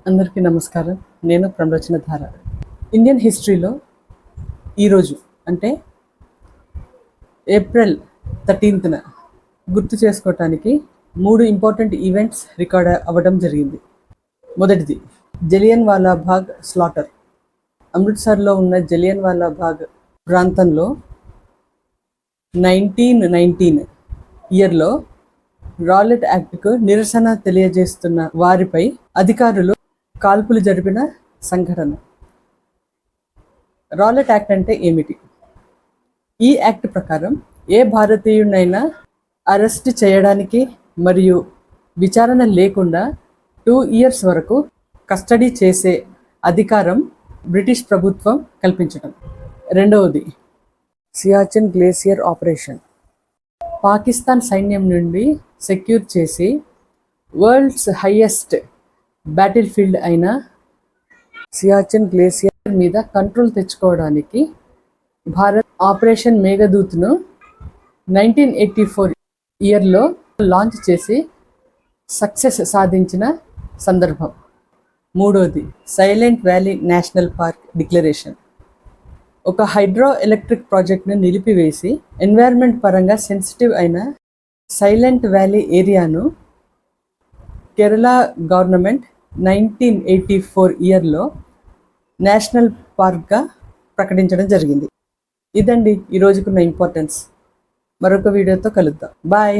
అందరికీ నమస్కారం. నేను ప్రమరచన ధార. ఇండియన్ హిస్టరీలో ఈరోజు అంటే ఏప్రిల్ 13న గుర్తు చేసుకోవటానికి 3 ఇంపార్టెంట్ ఈవెంట్స్ రికార్డ్ అవ్వడం జరిగింది. మొదటిది జలియన్ వాలా బాగ్ స్లాటర్. అమృత్సర్లో ఉన్న జలియన్ వాలా బాగ్ ప్రాంతంలో 1919 ఇయర్లో రాలెట్ యాక్ట్కు నిరసన తెలియజేస్తున్న వారిపై అధికారులు కాల్పులు జరిపిన సంఘటన. రాలెట్ యాక్ట్ అంటే ఏమిటి? ఈ యాక్ట్ ప్రకారం ఏ భారతీయునైనా అరెస్ట్ చేయడానికి మరియు విచారణ లేకుండా 2 years వరకు కస్టడీ చేసే అధికారం బ్రిటిష్ ప్రభుత్వం కల్పించడం. రెండవది సియాచిన్ గ్లేసియర్ ఆపరేషన్. పాకిస్తాన్ సైన్యం నుండి సెక్యూర్ చేసి వరల్డ్స్ హైయెస్ట్ బ్యాటిల్ ఫీల్డ్ అయిన సియాచిన్ గ్లేసియర్ మీద కంట్రోల్ తెచ్చుకోవడానికి భారత్ ఆపరేషన్ మేఘదూత్ను 1984 ఇయర్లో లాంచ్ చేసి సక్సెస్ సాధించిన సందర్భం. మూడోది silent valley national park declaration. ఒక హైడ్రో ఎలక్ట్రిక్ ప్రాజెక్ట్ను నిలిపివేసి ఎన్వైర్న్మెంట్ పరంగా సెన్సిటివ్ అయిన సైలెంట్ వ్యాలీ ఏరియాను కేరళ గవర్నమెంట్ 1984 ఇయర్లో నేషనల్ పార్క్గా ప్రకటించడం జరిగింది. ఇదండి ఈరోజుకున్న ఇంపార్టెన్స్. మరొక వీడియోతో కలుద్దాం. బాయ్.